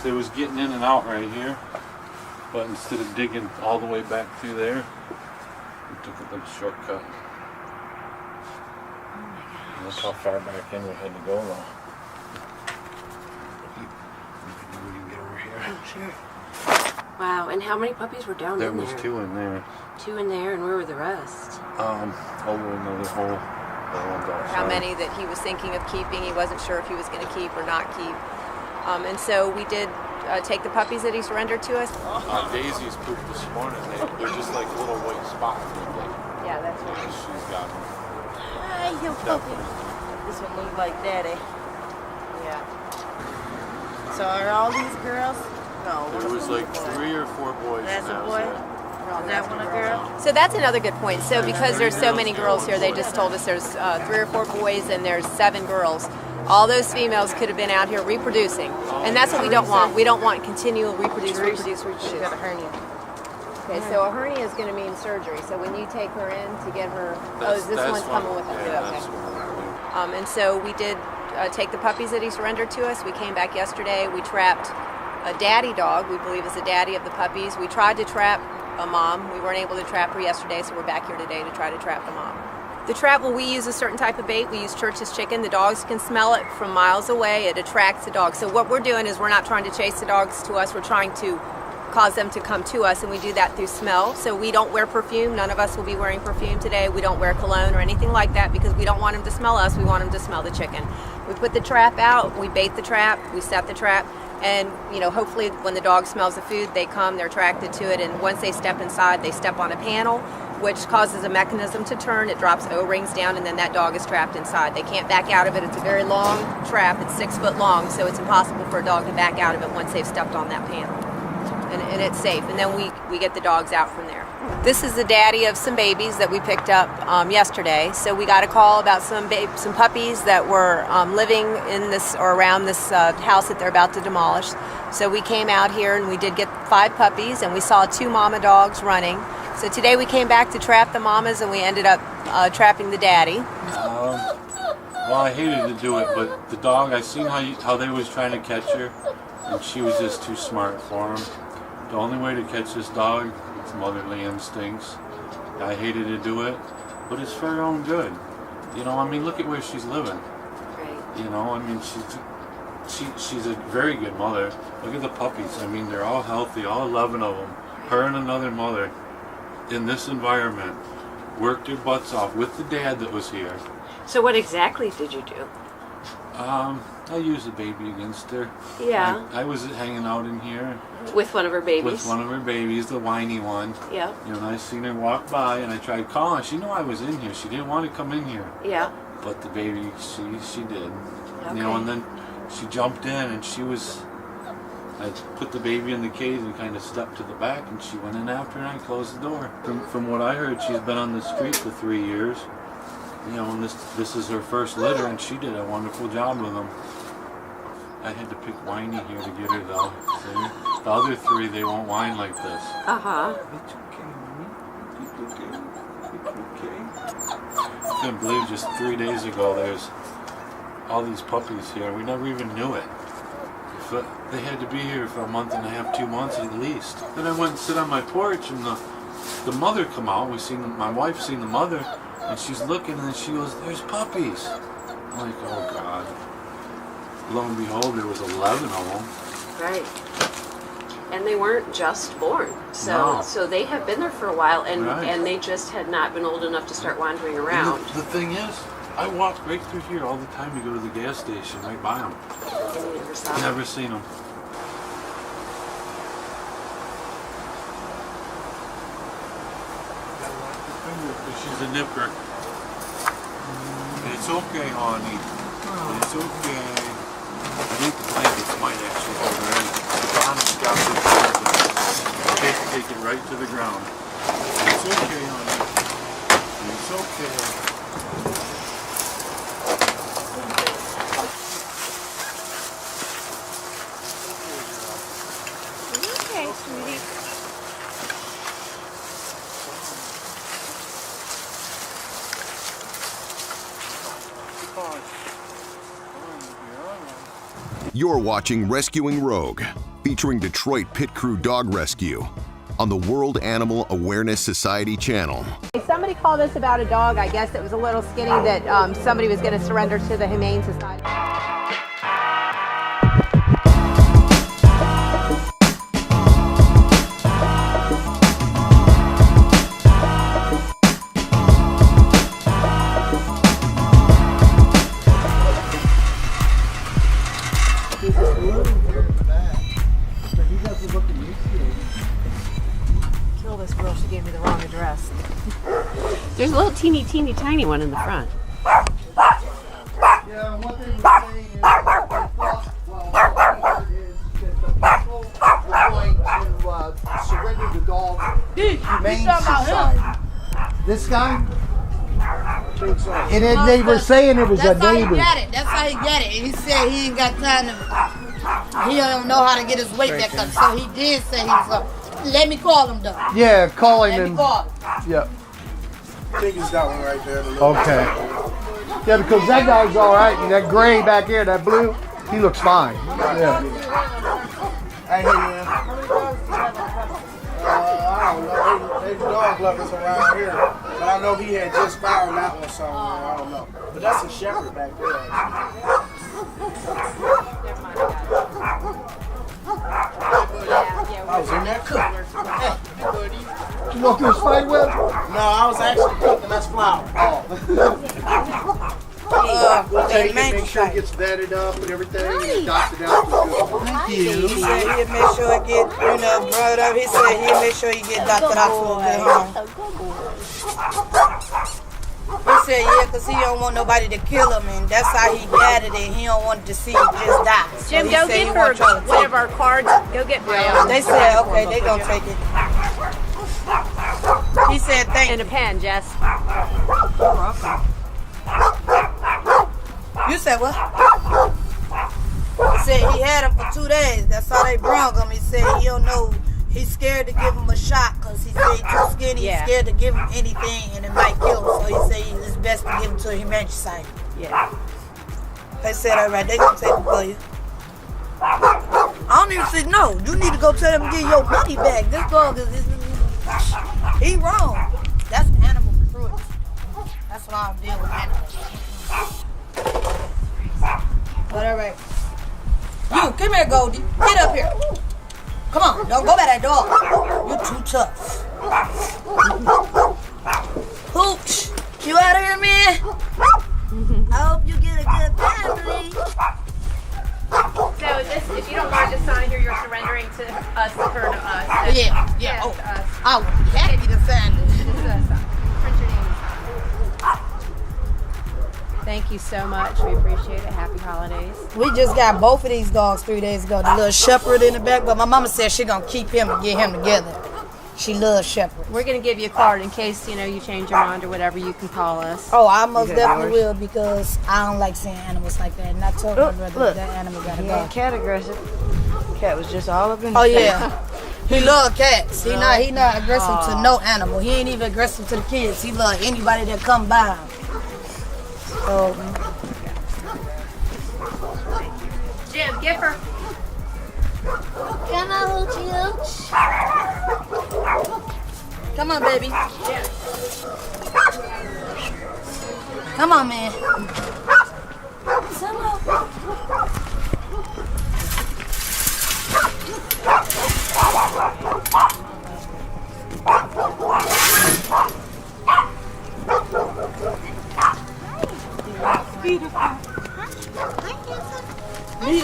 they was getting in and out right here, but instead of digging all the way back through there, we took a little shortcut. Oh my gosh. Look how far back in we had to go though. We can get over here. Oh, sure. Wow, and how many puppies were down There in there? was 2 in there. 2 in there, and where were the rest? Over another hole. How many that he was thinking of keeping. He wasn't sure if he was going to keep or not keep. And so we did take the puppies that he surrendered to us. Daisy's pooped this morning. They're just like little white spots. Yeah, that's what She's got them. Hi, you puppy. This one look like daddy. Yeah. So are all these girls? No. There was like 3 or 4 boys. That's in a that boy? set. Is that one a girl? So that's another good point. So because there's so many girls here, they just told us there's 3 or 4 boys and there's 7 girls. All those females could have been out here reproducing. And that's what we don't want. We don't want continual reproduce. She's got a hernia. Okay, so a hernia is going to mean surgery. So when you take her in to get her, this one's coming with us. Yeah, Okay. And so we did take the puppies that he surrendered to us. We came back yesterday. We trapped a daddy dog, we believe is the daddy of the puppies. We tried to trap a mom. We weren't able to trap her yesterday, so we're back here today to try to trap the mom. The trap, well, we use a certain type of bait. We use Church's chicken. The dogs can smell it from miles away. It attracts the dogs. So what we're doing is we're not trying to chase the dogs to us. We're trying to cause them to come to us, and we do that through smell. So we don't wear perfume. None of us will be wearing perfume today. We don't wear cologne or anything like that because we don't want them to smell us. We want them to smell the chicken. We put the trap out. We bait the trap. We set the trap. And, you know, hopefully when the dog smells the food, they come, they're attracted to it. And once they step inside, they step on a panel, which causes a mechanism to turn. It drops O-rings down, and then that dog is trapped inside. They can't back out of it. It's a very long trap. It's 6 foot long, so it's impossible for a dog to back out of it once they've stepped on that panel. And it's safe. And then we get the dogs out from there. This is the daddy of some babies that we picked up yesterday. So we got a call about some puppies that were living in this or around this house that they're about to demolish. So we came out here and we did get 5 puppies, and we saw 2 mama dogs running. So today we came back to trap the mamas, and we ended up trapping the daddy. Well, I hated to do it, but the dog, I seen how they was trying to catch her, and she was just too smart for them. The only way to catch this dog is motherly instincts. I hated to do it, but it's for her own good. You know, I mean, look at where she's living. Right. You know, I mean, she's a very good mother. Look at the puppies. I mean, they're all healthy, all 11 of them. Her and another mother in this environment worked their butts off with the dad that was here. So what exactly did you do? I used the baby against her. Yeah. I was hanging out in here With one of her babies? with one of her babies, the whiny one. Yeah. You know, and I seen her walk by, and I tried calling. She knew I was in here. She didn't want to come in here. Yeah. But the baby, she did. Okay. You know, and then she jumped in, and I put the baby in the cage and kind of stepped to the back, and she went in after, and I closed the door. From what I heard, she's been on the street for 3 years. You know, and this is her first litter, and she did a wonderful job with them. I had to pick Whiny here to get her, though. See? The other 3, they won't whine like this. Uh-huh. It's okay, mommy. It's okay. It's okay. I couldn't believe just 3 days ago there's all these puppies here. We never even knew it. But they had to be here for a month and a half, 2 months at least. Then I went and sit on my porch, and the mother come out. My wife seen the mother, and she's looking, and she goes, "There's puppies." I'm like, oh God. Lo and behold, there was 11 of them. Right. And they weren't just born. No. So they have been there for a while, and Right. and they just had not been old enough to start wandering And around. the thing is, I walk right through here all the time to go to the gas station, right by them. And you never saw them. Never seen them. She's a nipper. It's okay, honey. It's okay. I think the blankets might actually hold her in. The bottom's got the take it right to the ground. It's okay, honey. It's okay. Okay, sweetie. Come on. Come on, you're all right. You're watching Rescuing Rogue, featuring Detroit Pit Crew Dog Rescue on the World Animal Awareness Society channel. Somebody called us about a dog, I guess, that was a little skinny that somebody was going to surrender to the Humane Society. Kill this girl, she gave me the wrong address. There's a little teeny tiny one in the front. Yeah, what they were saying is that they thought, well, what I heard is that the people were going to surrender the dog to Humane Society. This guy? And then they were saying it was a neighbor. That's how he got it. And he said he ain't got time to, he don't know how to get his weight back up. So he did say he was let me call him though. Yeah, call him Let me and. call him. Yeah. I think it's that one right there. Okay. Yeah, because that guy's all right, and that gray back here, that blue, he looks fine. Yeah. Hey, man. I don't know. There's dog lovers around here. But I know he had just found that one somewhere. I don't know. But that's a shepherd back there. I was in that cook. You want this fight with? No, I was actually cooking. That's flour. We'll take it, make sure it gets vetted up and everything, and dotted out. Thank you. He said he'd make sure it get, brought up. He said he'd make sure you get dotted out for a good home. He said, yeah, because he don't want nobody to kill him, and that's how he got it, and he don't want to see it just die. So Jim, he go said he get won't her try to one take of our cards. Go get my it. They said, okay, they gonna take it. He said, thank And you. a pen, Jess. You said what? He said he had him for 2 days. That's how they brought him. He said he don't know. He's scared to give him a shot because he said he's too skinny. Yeah. He's scared to give him anything and it might kill him. So he said it's best to give him to a Humane Society. Yeah. They said, all right, they gonna take him for you. I don't even say no. You need to go tell them to get your money back. This dog he wrong. That's animal cruelty. That's why I don't deal with animals. But all right. You, come here, Goldie. Get up here. Come on, don't go by that dog. You're too tough. Hooch, you out of here, man? I hope you get a good family. So if you don't mind just sign here, you're surrendering to us, her to us. Yeah. Yeah, Oh, to us. I would be happy to sign it. Just print your name and sign. Thank you so much. We appreciate it. Happy holidays. We just got both of these dogs 3 days ago. The little shepherd in the back, but my mama said she gonna keep him and get him together. She loves shepherds. We're going to give you a card in case, you change your mind or whatever. You can call us. Oh, I most definitely will because I don't like seeing animals like that. And I told my brother that animal gotta go. Cat aggressive. Cat was just all up in Oh his yeah, he love cats. He not aggressive to no animal. He ain't even aggressive to the kids. He love anybody that come by him. So Jim, give her. can I hooch you? Come on, baby. Come on, man. Come on. Need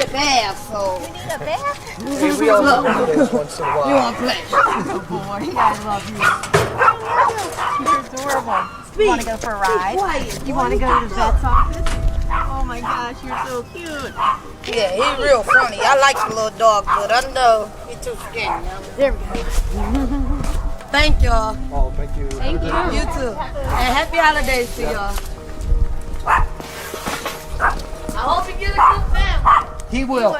a bath, so. need a bath. See, we all do this once in a You while. want to play? Oh boy, I love you. You're adorable. You want to go for a ride? You want to go to the vet's office? Oh my gosh, you're so cute. Yeah, he's real funny. I like the little dog, but I know he's too scared. There we go. Thank y'all. Oh, thank you. Thank you. You too. And happy holidays to y'all. I hope you get a good family. He will.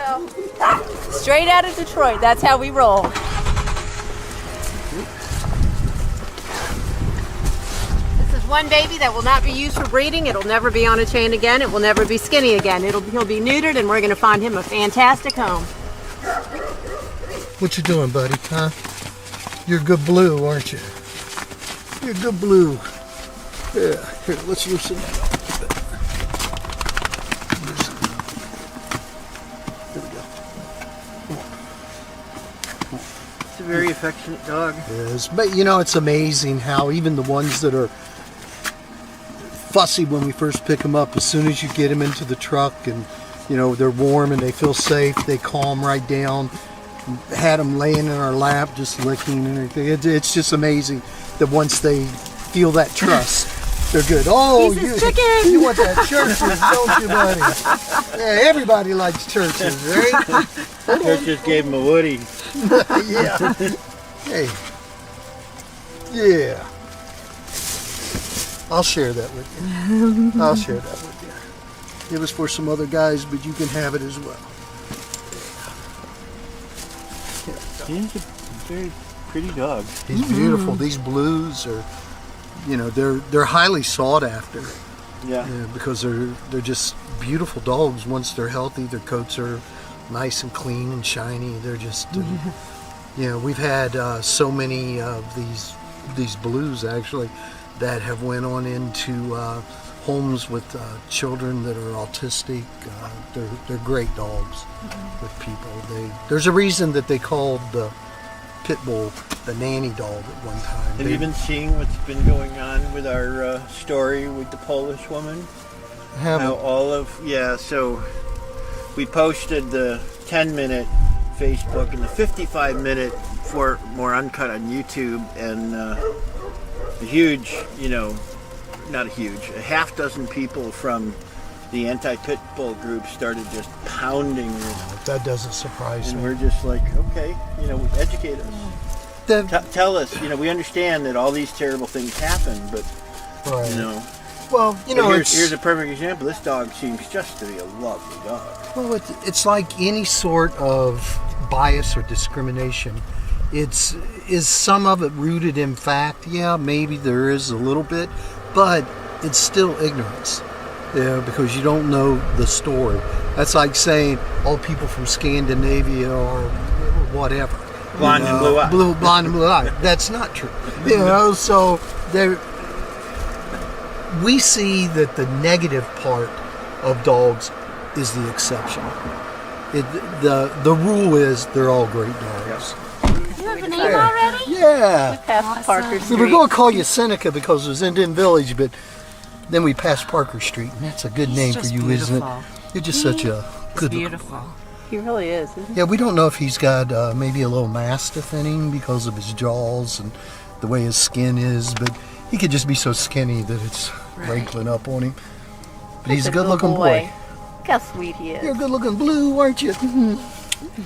Straight out of Detroit. That's how we roll. This is one baby that will not be used for breeding. It'll never be on a chain again. It will never be skinny again. He'll be neutered, and we're going to find him a fantastic home. What you doing, buddy, huh? You're good blue, aren't you? You're good blue. Yeah, here, let's loosen that up. There we go. It's a very affectionate dog. It is. But you know, it's amazing how even the ones that are fussy when we first pick them up, as soon as you get them into the truck and, you know, they're warm and they feel safe, they calm right down. Had them laying in our lap, just licking and everything. It's just amazing that once they feel that trust, they're good. Oh, you want that churches, don't you, buddy? Yeah, everybody likes churches, right? Churches gave him a Woody. Yeah. Hey. Yeah. I'll share that with you. I'll share that with you. It was for some other guys, but you can have it as well. He's a very pretty dog. He's beautiful. These blues are, you know, they're highly sought after. Yeah. Because they're just beautiful dogs. Once they're healthy, their coats are nice and clean and shiny. They're just, you know, we've had so many of these blues actually that have went on into homes with children that are autistic. They're great dogs with people. There's a reason that they called the pit bull the nanny dog at one time. Have you been seeing what's been going on with our story with the Polish woman? So we posted the 10-minute Facebook and the 55-minute for more uncut on YouTube, and a half dozen people from the anti-pit bull group started just pounding it. That doesn't surprise me. And we're just like, okay, you know, educate us. Tell us, you know, we understand that all these terrible things happen, but, right. you know. Well, you know, here's a perfect example. This dog seems just to be a lovely dog. Well, it's like any sort of bias or discrimination. Is some of it rooted in fact? Yeah, maybe there is a little bit, but it's still ignorance. Yeah, because you don't know the story. That's like saying all people from Scandinavia are whatever. Blonde and blue eyes. Blonde and blue eyes. That's not true. You know, so we see that the negative part of dogs is the exception. The rule is they're all great dogs. You have a name already? Yeah. Past Parker Street. We were going to call you Seneca because it was Indian Village, but then we passed Parker Street, and that's a good name for you, isn't it? You're just such a good. Beautiful. He really is, isn't he? Yeah, we don't know if he's got maybe a little mastiff in him because of his jaws and the way his skin is, but he could just be so skinny that it's wrinkling up on him. But he's a good-looking boy. Look how sweet he is. You're a good-looking blue, aren't you?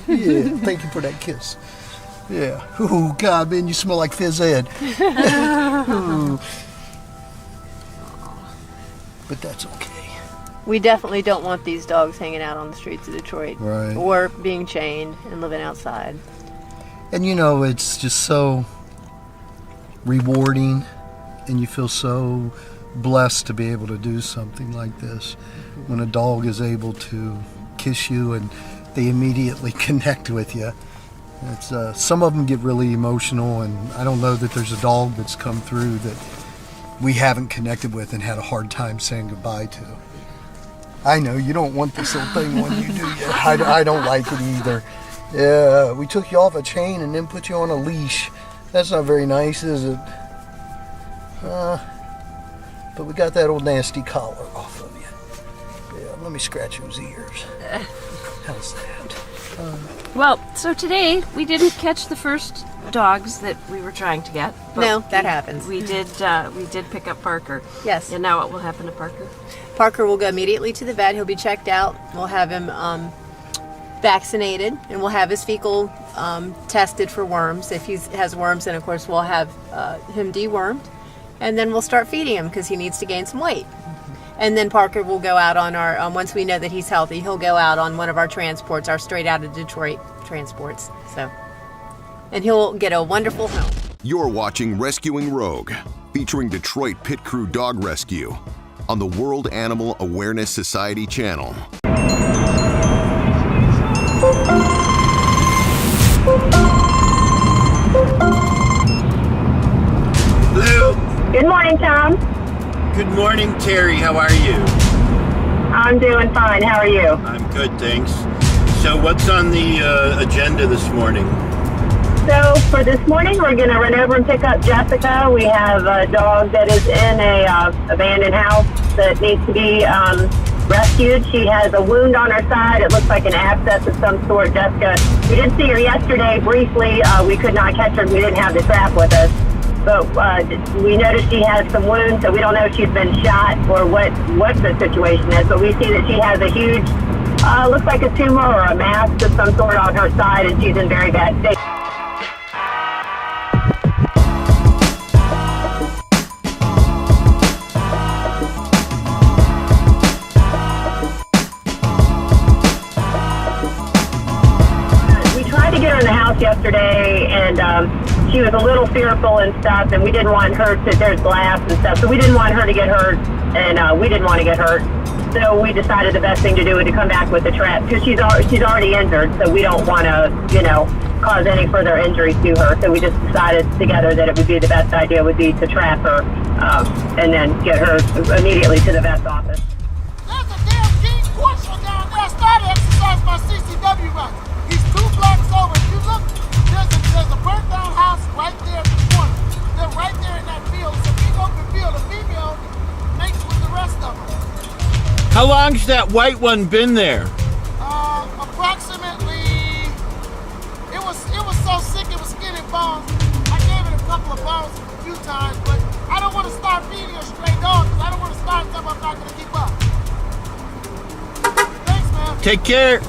Yeah, thank you for that kiss. Yeah. Oh, God, man, you smell like Fizz Ed. But that's okay. We definitely don't want these dogs hanging out on the streets of Detroit. Right. Or being chained and living outside. And you know, it's just so rewarding, and you feel so blessed to be able to do something like this. When a dog is able to kiss you and they immediately connect with you. It's some of them get really emotional, and I don't know that there's a dog that's come through that we haven't connected with and had a hard time saying goodbye to. I know you don't want this little thing when you do. I don't like it either. Yeah, we took you off a chain and then put you on a leash. That's not very nice, is it? But we got that old nasty collar off of you. Yeah, let me scratch those ears. How's that? Well, so today we didn't catch the first dogs that we were trying to get. But No, that happens. We did pick up Parker. Yes. And now what will happen to Parker? Parker will go immediately to the vet. He'll be checked out. We'll have him vaccinated, and we'll have his fecal tested for worms. If he has worms, then of course we'll have him dewormed, and then we'll start feeding him because he needs to gain some weight. And then Parker will go out on our, once we know that he's healthy, he'll go out on one of our transports, our straight out of Detroit transports. So, and he'll get a wonderful home. You're watching Rescuing Rogue. featuring Detroit Pit Crew Dog Rescue on the World Animal Awareness Society channel. Hello. Good morning, Tom. Good morning, Terry. How are you? I'm doing fine. How are you? I'm good, thanks. So what's on the agenda this morning? So for this morning, we're going to run over and pick up Jessica. We have a dog that is in a abandoned house that needs to be rescued. She has a wound on her side. It looks like an abscess of some sort. Jessica, we did see her yesterday briefly. We could not catch her. We didn't have the trap with us. But we noticed she has some wounds, so we don't know if she's been shot or what the situation is. But we see that she has a huge, looks like a tumor or a mass of some sort on her side, and she's in very bad state. We tried to get her in the house yesterday, and she was a little fearful and stuff, and we didn't want her to, there's glass and stuff, so we didn't want her to get hurt, and we didn't want to get hurt. So we decided the best thing to do was to come back with the trap, because she's already injured, so we don't want to, cause any further injury to her. So we just decided together that it would be the best idea would be to trap her, and then get her immediately to the vet's office. There's a damn King Corso down there started exercising my CCW rights. He's 2 blocks over. If you look, there's a burnt down house right there at the corner. They're right there in that field. It's a big open field. The female makes with the rest of them. How long's that white one been there? Approximately, it was so sick it was skinning bones. I gave it a couple of bones a few times, but I don't want to start feeding a stray dog because I don't want to start something I'm not going to keep up. Thanks, man. Take care.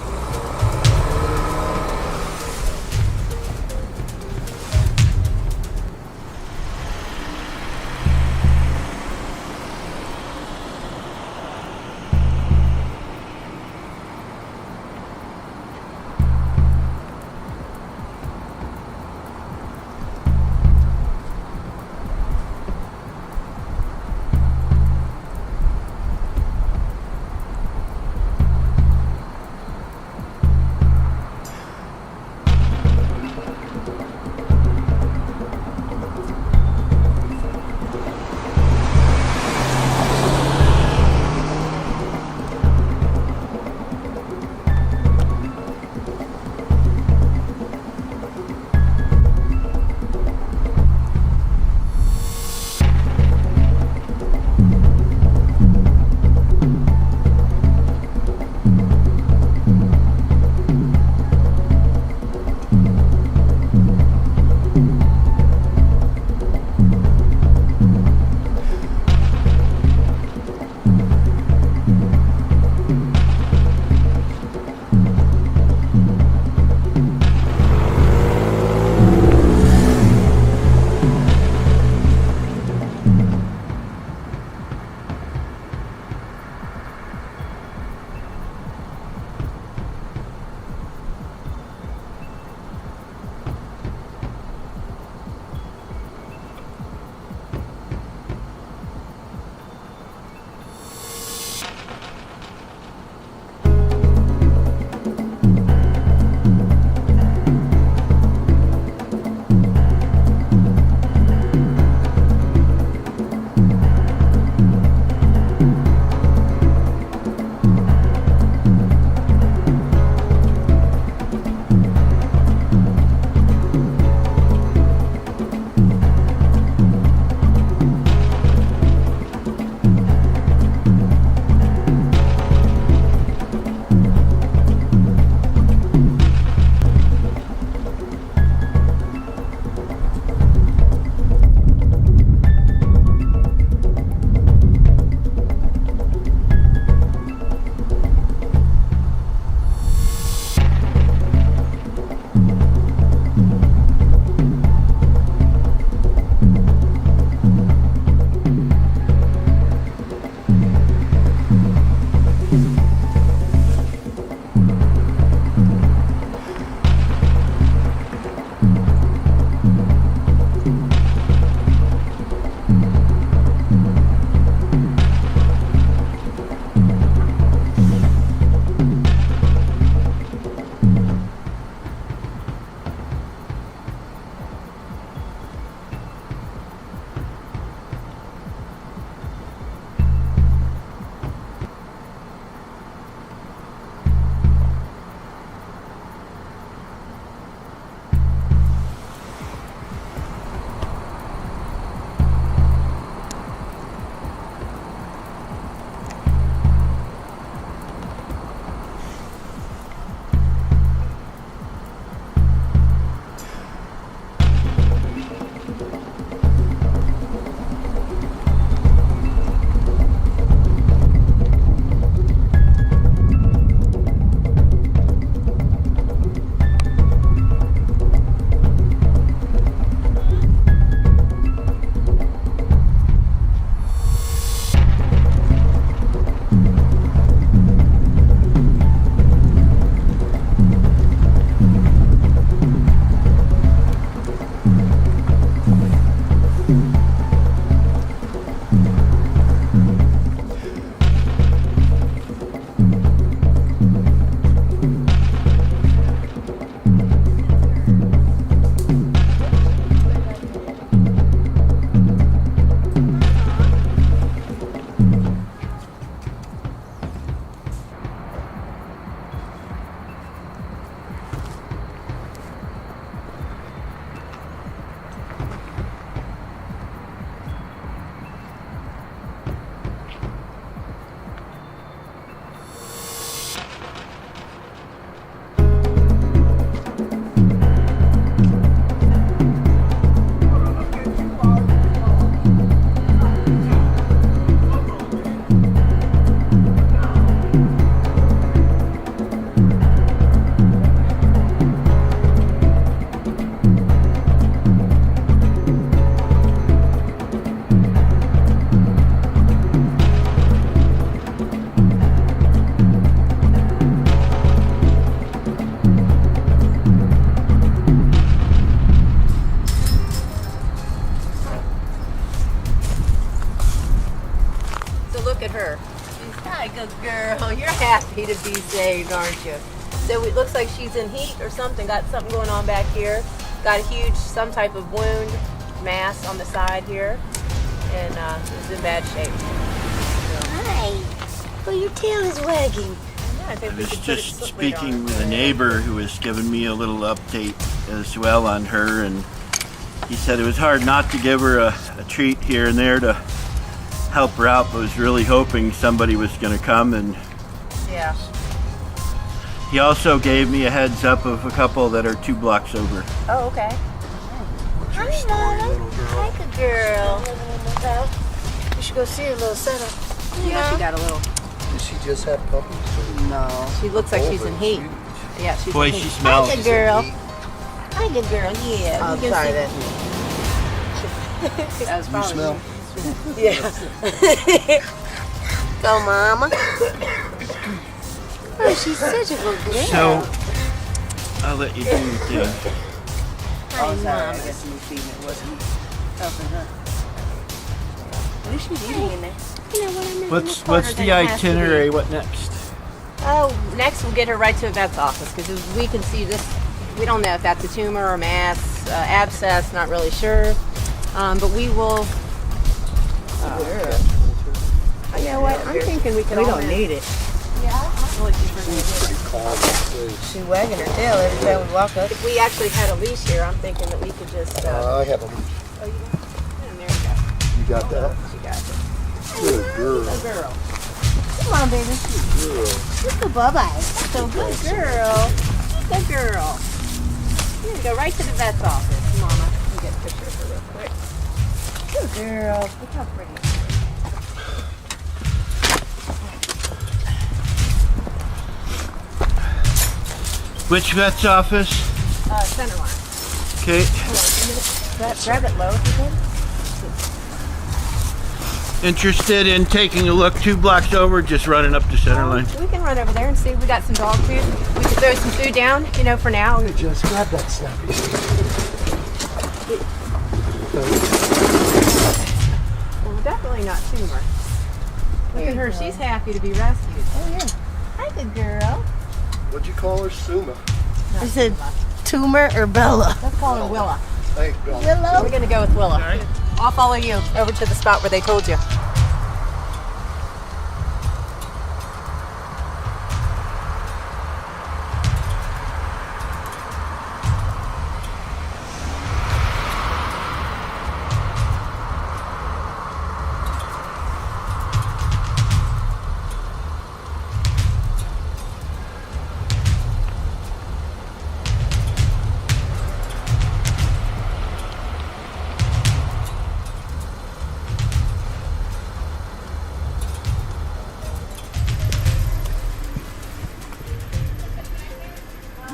happy to be saved, aren't you? So it looks like she's in heat or something. Got something going on back here. Got a huge, some type of wound, mass on the side here, and is in bad shape. Hi. Well, your tail is wagging. I think I we was could put it just later speaking on. with a neighbor who was giving me a little update as well on her, and he said it was hard not to give her a treat here and there to help her out, but was really hoping somebody was going to come. And Yeah. he also gave me a heads up of a couple that are 2 blocks over. Oh, okay. Hi, Mama. Hi, good girl. You should go see her little setup. Yeah, she got a little. Does she just have puppies? No, she looks like she's in heat. Yeah, she's Boy, in she heat. smells. Hi, good girl. Hi, good girl. Yeah. I'm you can sorry, see- that was probably smell? Yeah. Go, Mama. Oh, she's such a good girl. So I'll let you do your thing. Oh, sorry, I guess you were feeding it wasn't helping her. What is she eating in there? You know what I mean? What's corner the than it has to be. itinerary? What next? Oh, next we'll get her right to a vet's office because we can see this. We don't know if that's a tumor or mass, abscess. Not really sure, but we will. You know what? I'm thinking we can. We all don't need it. She's wagging her tail every time we walk up. If we actually had a leash here, I'm thinking that we could just. I have a leash. Oh, you got? And there you go. You got that? She got it. Good girl. Good girl. Come on, baby. Look at Bye-bye. So good girl. Good girl. Here, go right to the vet's office, Mama. Let me get a picture of her real quick. Good girl. Look how pretty. Which vet's office? Center line. Okay. Grab it low if you can. Interested in taking a look 2 blocks over, just running up to center line. We can run over there and see. We got some dog food. We can throw some food down, you know, for now. Just grab that snappy. Well, definitely not tumor. Look at her. She's happy to be rescued. Oh, yeah. Hi, good girl. What'd you call her? Suma. I said tumor or Bella. Let's call her Willa. Thanks, Bill. Willow. We're going to go with Willa. I'll follow you over to the spot where they told you.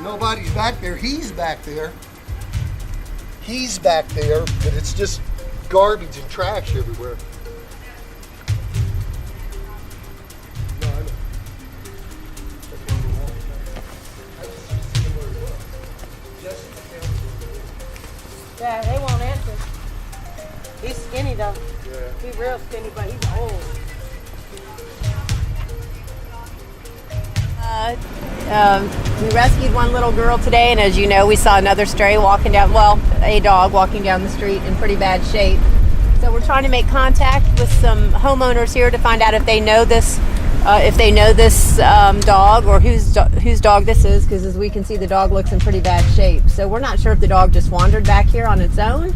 Nobody's back there. He's back there. He's back there, but it's just garbage and trash everywhere. No, I know. Yeah, they won't answer. He's skinny though. Yeah. He's real skinny, but he's old. We rescued one little girl today, and as you know, we saw another stray walking down, well, a dog walking down the street in pretty bad shape. So we're trying to make contact with some homeowners here to find out if they know this, dog or whose dog this is, because as we can see, the dog looks in pretty bad shape. So we're not sure if the dog just wandered back here on its own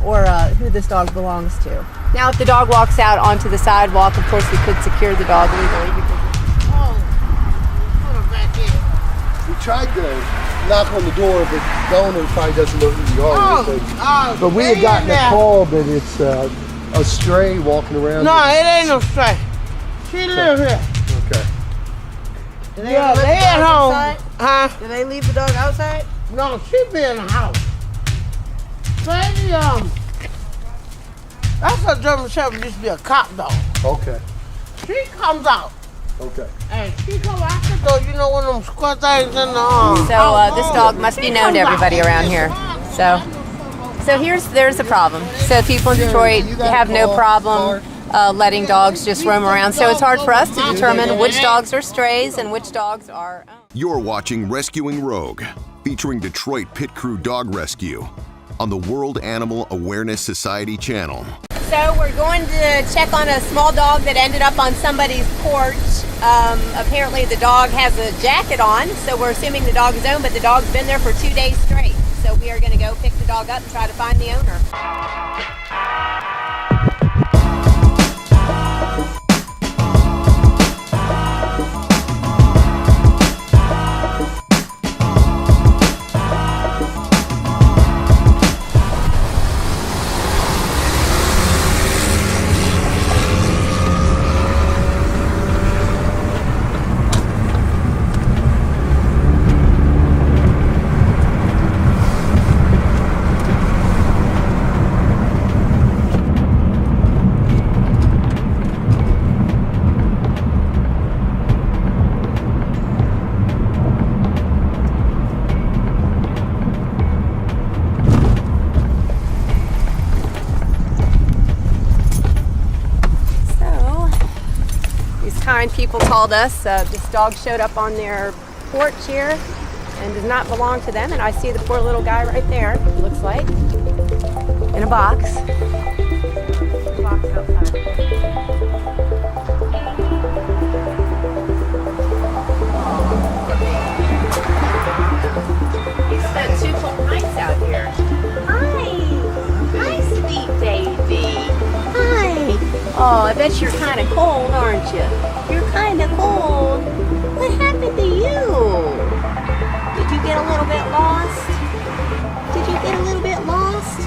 or who this dog belongs to. Now, if the dog walks out onto the sidewalk, of course, we could secure the dog legally because We tried to knock on the door, but the owner probably doesn't know who you are. But we had gotten a call that it's a stray walking around. No, it ain't no stray. She live here. Okay. Yeah, they at home. Huh? Do they leave the dog outside? No, she be in the house. Lady, that's a German Shepherd used to be a cop dog. Okay. She comes out. Okay. And she come out the door, you know, one of them square things in the So this dog must be known to everybody around here. So there's the problem. So people in Detroit have no problem letting dogs just roam around. So it's hard for us to determine which dogs are strays and which dogs are owned. You're watching Rescuing Rogue, featuring Detroit Pit Crew Dog Rescue on the World Animal Awareness Society channel. So we're going to check on a small dog that ended up on somebody's porch. Apparently the dog has a jacket on, so we're assuming the dog is owned, but the dog's been there for 2 days straight. So we are going to go pick the dog up and try to find the owner. People called us. This dog showed up on their porch here and does not belong to them. And I see the poor little guy right there, it looks like, in a box. A box outside. He spent 2 full nights out here. Hi, sweet baby. Hi. Oh, I bet you're kind of cold, aren't you? You're kind of cold. What happened to you? Did you get a little bit lost? Did you get a little bit lost?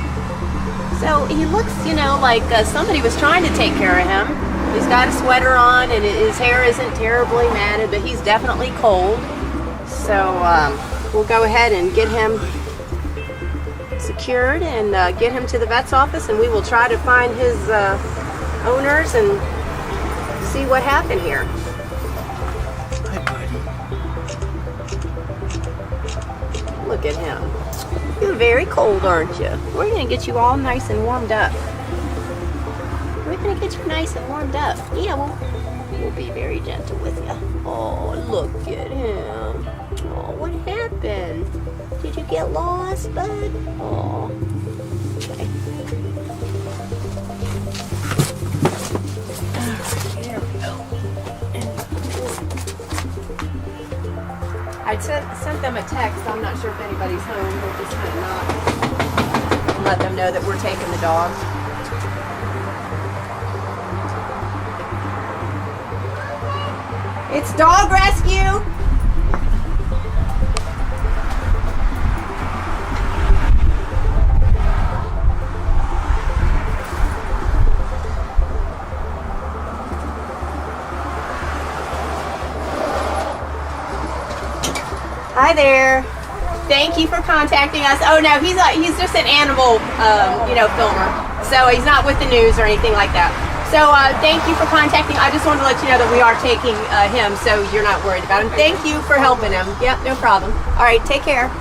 So he looks, you know, like somebody was trying to take care of him. He's got a sweater on and his hair isn't terribly matted, but he's definitely cold. So we'll go ahead and get him secured and get him to the vet's office, and we will try to find his owners and see what happened here. Hi, buddy. Look at him. You're very cold, aren't you? We're going to get you all nice and warmed up. We're going to get you nice and warmed up. Yeah, we'll be very gentle with you. Oh, look at him. Oh, what happened? Did you get lost, bud? Oh, okay. I sent them a text. I'm not sure if anybody's home. We're just kind of not. Let them know that we're taking the dog. It's dog rescue. Hi there. Thank you for contacting us. Oh no, he's just an animal, filmer. So he's not with the news or anything like that. So thank you for contacting. I just wanted to let you know that we are taking him, so you're not worried about him. Thank you for helping him. Yep, no problem. All right, take care.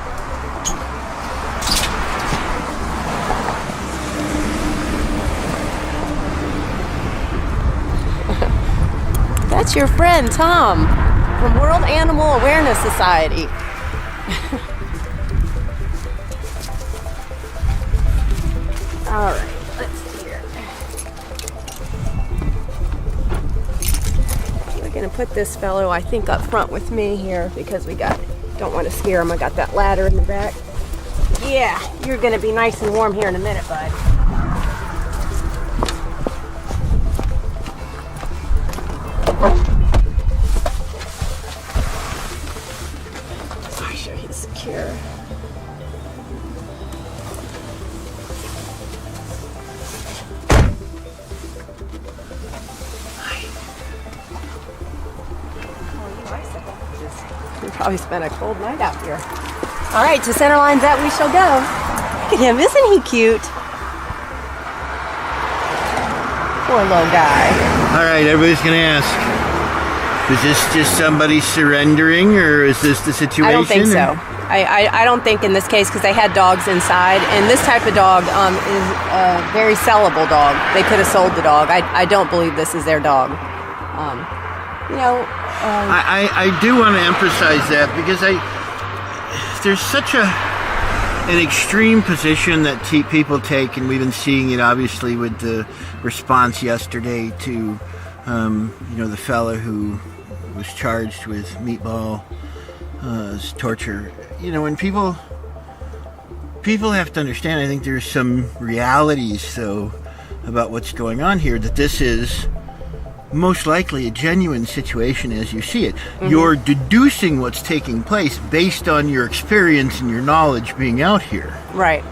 That's your friend, Tom, from World Animal Awareness Society. All right, let's see here. We're gonna put this fellow, I think, up front with me here because don't want to scare him. I got that ladder in the back. Yeah, you're gonna be nice and warm here in a minute, bud. Make sure he's secure. We probably spent a cold night out here. All right, to Centerline's that we shall go. Look at him, isn't he cute? Poor little guy. All right, everybody's gonna ask, is this just somebody surrendering, or is this the situation? I don't think so. I don't think in this case, because they had dogs inside, and this type of dog is a very sellable dog. They could have sold the dog. I don't believe this is their dog. I do want to emphasize that, because there's such an extreme position that people take, and we've been seeing it obviously with the response yesterday to the fella who was charged with meatball torture. And people have to understand, I think there's some realities though about what's going on here, that this is most likely a genuine situation as you see it. Mm-hmm. You're deducing what's taking place based on your experience and your knowledge being out here. Right.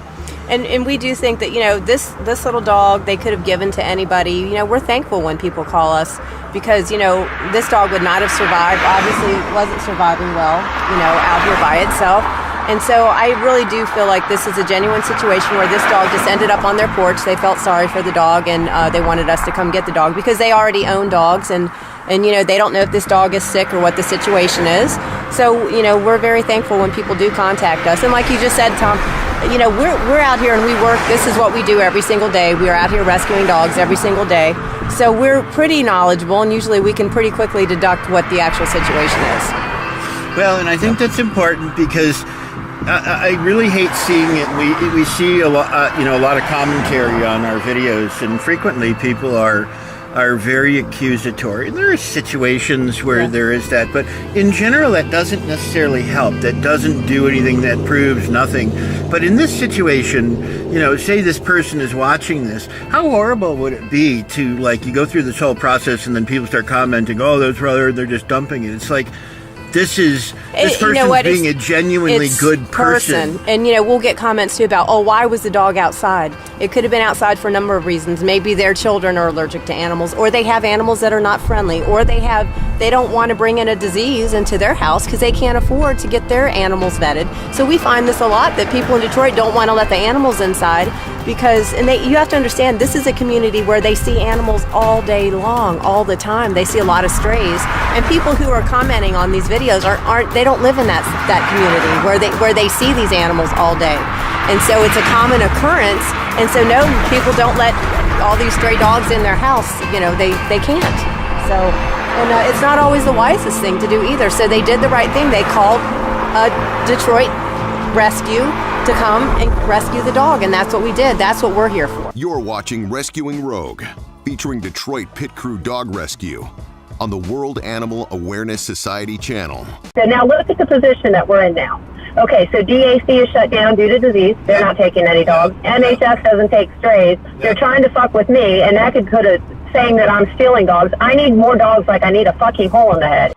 And we do think that, this little dog, they could have given to anybody. We're thankful when people call us, because, this dog would not have survived. Obviously wasn't surviving well, out here by itself. And so I really do feel like this is a genuine situation where this dog just ended up on their porch. They felt sorry for the dog, and they wanted us to come get the dog because they already own dogs, and they don't know if this dog is sick or what the situation is. So, we're very thankful when people do contact us. And like you just said, Tom, we're out here and we work. This is what we do every single day. We are out here rescuing dogs every single day. So we're pretty knowledgeable, and usually we can pretty quickly deduct what the actual situation is. Well, and I think that's important, because I really hate seeing it. We see a lot, a lot of commentary on our videos, and frequently people are very accusatory. And there are situations where there is that, but in general, that doesn't necessarily help. That doesn't do anything. That proves nothing. But in this situation, say this person is watching this, how horrible would it be to, you go through this whole process and then people start commenting, "Oh, those brother, they're just dumping it." It's like, this person's being a genuinely good person. And, we'll get comments too about, why was the dog outside? It could have been outside for a number of reasons. Maybe their children are allergic to animals, or they have animals that are not friendly, or they don't want to bring in a disease into their house because they can't afford to get their animals vetted. So we find this a lot, that people in Detroit don't want to let the animals inside because, you have to understand, this is a community where they see animals all day long, all the time. They see a lot of strays, and people who are commenting on these videos they don't live in that community where they see these animals all day. And so it's a common occurrence. And so no, people don't let all these stray dogs in their house. They can't. So, and it's not always the wisest thing to do either. So they did the right thing. They called Detroit Rescue to come and rescue the dog, and that's what we did. That's what we're here for. You're watching Rescuing Rogue, featuring Detroit Pit Crew Dog Rescue on the World Animal Awareness Society channel. So now look at the position that we're in now. Okay, so DAC is shut down due to disease. They're not taking any dogs. NHS doesn't take strays. They're trying to fuck with me, and that could put a saying that I'm stealing dogs. I need more dogs like I need a fucking hole in the head.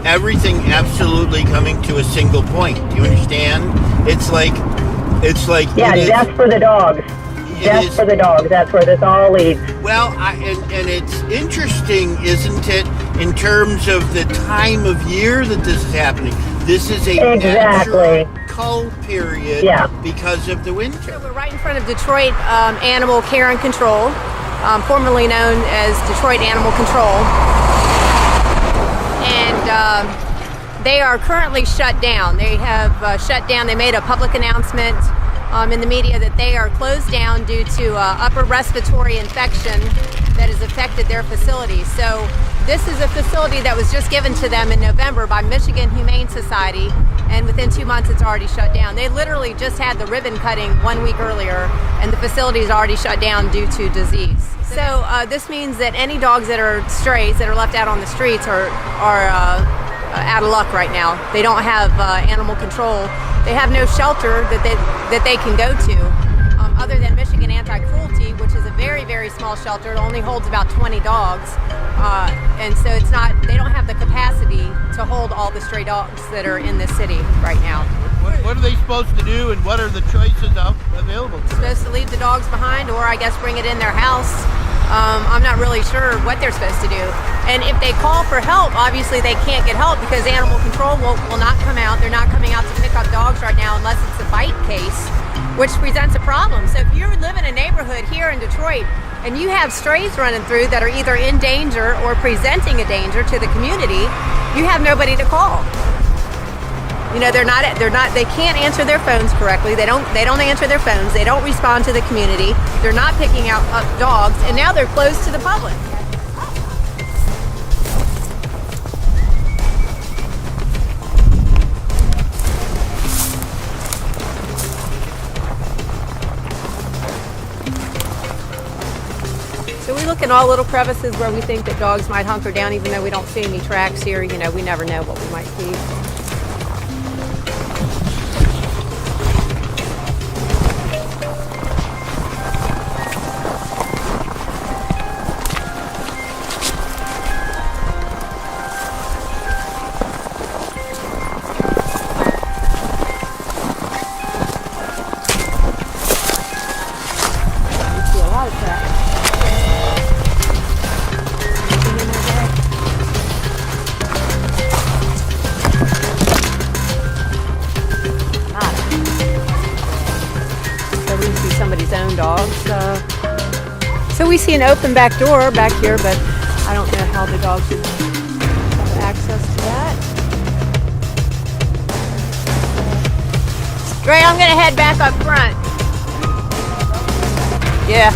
Everything absolutely coming to a single point. Do you understand? It's like death for the dogs. Death for the dogs. That's where this all leads. Well, and it's interesting, isn't it, in terms of the time of year that this is happening. This is a natural cull period because of the winter. So we're right in front of Detroit Animal Care and Control, formerly known as Detroit Animal Control. And they are currently shut down. They have shut down. They made a public announcement in the media that they are closed down due to upper respiratory infection that has affected their facility. So this is a facility that was just given to them in November by Michigan Humane Society, and within 2 months it's already shut down. They literally just had the ribbon cutting 1 week earlier, and the facility is already shut down due to disease. So this means that any dogs that are strays that are left out on the streets are out of luck right now. They don't have animal control. They have no shelter that they can go to, other than Michigan Anti-Cruelty, which is a very, very small shelter. It only holds about 20 dogs, and so they don't have the capacity to hold all the stray dogs that are in this city right now. What are they supposed to do, and what are the choices available to them? Supposed to leave the dogs behind, or I guess bring it in their house. I'm not really sure what they're supposed to do. And if they call for help, obviously they can't get help because animal control will not come out. They're not coming out to pick up dogs right now unless it's a bite case, which presents a problem. So if you live in a neighborhood here in Detroit and you have strays running through that are either in danger or presenting a danger to the community, you have nobody to call. You know, they can't answer their phones correctly. They don't answer their phones. They don't respond to the community. They're not picking out dogs, and now they're closed to the public. So we look in all little crevices where we think that dogs might hunker down, even though we don't see any tracks here. You know, we never know what we might see. Somebody's own dogs. So we see an open back door back here, but I don't know how the dogs have access to that. Ray, I'm gonna head back up front. Yeah.